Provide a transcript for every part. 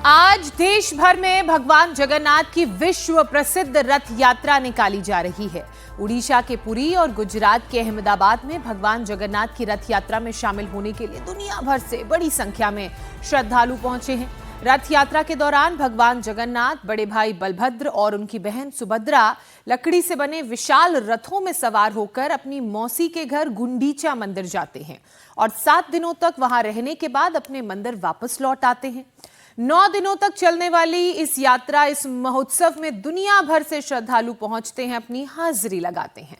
आज देश भर में भगवान जगन्नाथ की विश्व प्रसिद्ध रथ यात्रा निकाली जा रही है। उड़ीसा के पुरी और गुजरात के अहमदाबाद में भगवान जगन्नाथ की रथ यात्रा में शामिल होने के लिए दुनिया भर से बड़ी संख्या में श्रद्धालु पहुंचे हैं। रथ यात्रा के दौरान भगवान जगन्नाथ, बड़े भाई बलभद्र और उनकी बहन सुभद्रा लकड़ी से बने विशाल रथों में सवार होकर अपनी मौसी के घर गुंडीचा मंदिर जाते हैं और 7 दिनों तक वहां रहने के बाद अपने मंदिर वापस लौट आते हैं। 9 दिनों तक चलने वाली इस यात्रा, इस महोत्सव में दुनिया भर से श्रद्धालु पहुंचते हैं, अपनी हाजिरी लगाते हैं।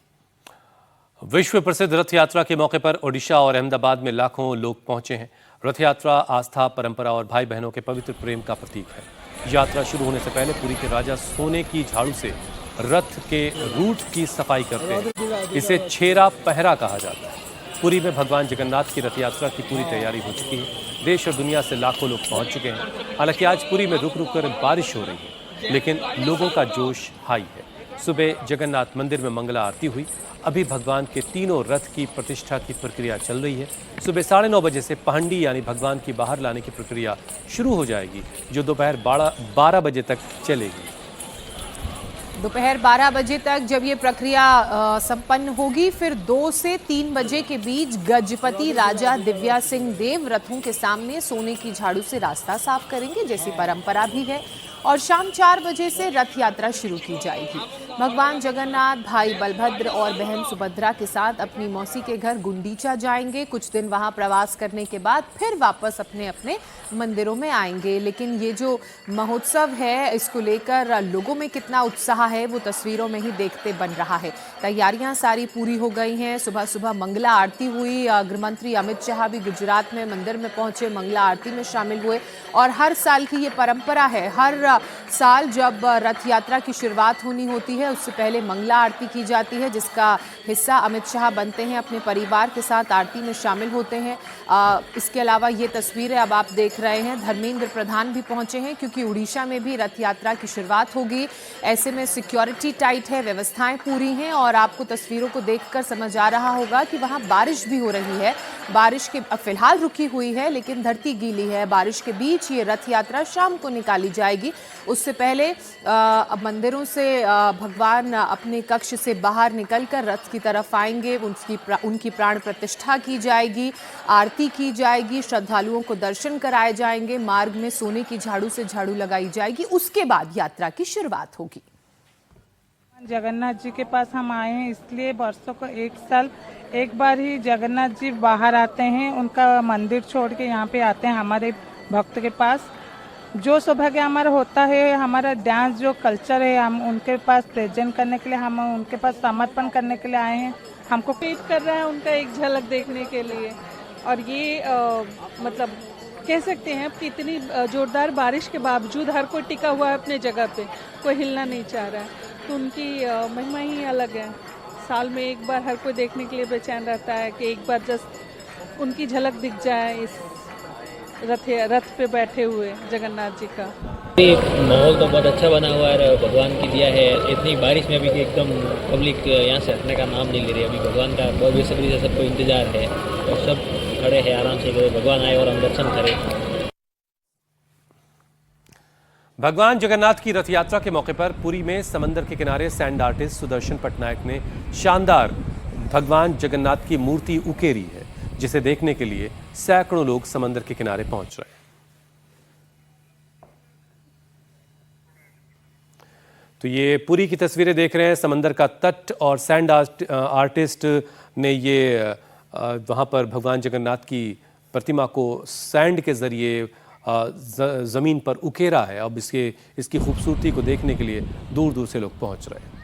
विश्व प्रसिद्ध रथ यात्रा के मौके पर ओडिशा और अहमदाबाद में लाखों लोग पहुंचे हैं। रथ यात्रा आस्था, परंपरा और भाई बहनों के पवित्र प्रेम का प्रतीक है। यात्रा शुरू होने से पहले पुरी के राजा सोने की झाड़ू से रथ के रूट की सफाई करते हैं। इसे छेरा पहरा कहा जाता है। पुरी में भगवान जगन्नाथ की रथ यात्रा की पूरी तैयारी हो चुकी है। देश और दुनिया से लाखों लोग पहुंच चुके हैं। हालांकि आज पुरी में रुक रुक कर बारिश हो रही है, लेकिन लोगों का जोश हाई है। सुबह जगन्नाथ मंदिर में मंगला आरती हुई। अभी भगवान के तीनों रथ की प्रतिष्ठा की प्रक्रिया चल रही है। सुबह 9:30 बजे से पहंडी यानी भगवान की बाहर लाने की प्रक्रिया शुरू हो जाएगी, जो दोपहर 12 बजे तक चलेगी। दोपहर 12 बजे तक जब ये प्रक्रिया संपन्न होगी, फिर 2 से 3 बजे के बीच गजपति राजा दिव्या सिंह देव रथों के सामने सोने की झाड़ू से रास्ता साफ करेंगे, जैसी परंपरा भी है, और शाम 4 बजे से रथ यात्रा शुरू की जाएगी। भगवान जगन्नाथ भाई बलभद्र और बहन सुभद्रा के साथ अपनी मौसी के घर गुंडीचा जाएंगे। कुछ दिन वहां प्रवास करने के बाद फिर वापस अपने अपने मंदिरों में आएंगे। लेकिन ये जो महोत्सव है, इसको लेकर लोगों में कितना उत्साह है, वो तस्वीरों में ही देखते बन रहा है। तैयारियां सारी पूरी हो गई हैं। सुबह सुबह मंगला आरती हुई। गृह मंत्री अमित शाह भी गुजरात में मंदिर में पहुंचे, मंगला आरती में शामिल हुए। और हर साल की ये परंपरा है, हर साल जब रथ यात्रा की शुरुआत होनी होती है, उससे पहले मंगला आरती की जाती है, जिसका हिस्सा अमित शाह बनते हैं, अपने परिवार के साथ आरती में शामिल होते हैं। इसके अलावा ये तस्वीरें अब आप देख रहे हैं, धर्मेंद्र प्रधान भी पहुंचे हैं, क्योंकि उड़ीसा में भी रथ यात्रा की शुरुआत होगी। ऐसे में सिक्योरिटी टाइट है, व्यवस्थाएं पूरी हैं, और आपको तस्वीरों को देखकर समझ आ रहा होगा कि वहां बारिश भी हो रही है। बारिश के फिलहाल रुकी हुई है, लेकिन धरती गीली है। बारिश के बीच ये रथ यात्रा शाम को निकाली जाएगी। उससे पहले मंदिरों से भगवान अपने कक्ष से बाहर निकलकर रथ की तरफ आएंगे। उनकी प्राण प्रतिष्ठा की जाएगी, आरती की जाएगी, श्रद्धालुओं को दर्शन कराए जाएंगे, मार्ग में सोने की झाड़ू से झाड़ू लगाई जाएगी। उसके बाद यात्रा की शुरुआत होगी। जगन्नाथ जी के पास हम आए हैं, इसलिए वर्षों को एक साल एक बार ही जगन्नाथ जी बाहर आते हैं। उनका मंदिर छोड़ के यहाँ पे आते हैं हमारे भक्त के पास। जो सौभाग्य हमारा होता है, हमारा डांस जो कल्चर है, हम उनके पास प्रेजेंट करने के लिए, हम उनके पास समर्पण करने के लिए आए हैं। हमको वेट कर रहा है उनका एक झलक देखने के लिए। और ये मतलब कह सकते हैं कि इतनी जोरदार बारिश के बावजूद हर कोई टिका हुआ है अपने जगह पे, कोई हिलना नहीं चाह रहा है। तो उनकी महिमा ही अलग है। साल में एक बार हर कोई देखने के लिए बेचैन रहता है कि एक बार जस्ट उनकी झलक दिख जाए इस रथ पे बैठे हुए जगन्नाथ जी का। माहौल तो बहुत अच्छा बना हुआ है, भगवान की दिया है। इतनी बारिश में भी एकदम पब्लिक यहाँ से हटने का नाम नहीं ले रही। अभी भगवान का बहुत बेसब्री से सबको इंतजार है और सब खड़े हैं आराम से, भगवान आए और हम दर्शन करें। भगवान जगन्नाथ की रथ यात्रा के मौके पर पुरी में समंदर के किनारे सैंड आर्टिस्ट सुदर्शन पटनायक ने शानदार भगवान जगन्नाथ की मूर्ति उकेरी है, जिसे देखने के लिए सैकड़ों लोग समंदर के किनारे पहुंच रहे हैं। तो ये पुरी की तस्वीरें देख रहे हैं। समंदर का तट और सैंड आर्टिस्ट ने ये वहां पर भगवान जगन्नाथ की प्रतिमा को सैंड के जरिए जमीन पर उकेरा है। अब इसकी खूबसूरती को देखने के लिए दूर दूर से लोग पहुंच रहे हैं।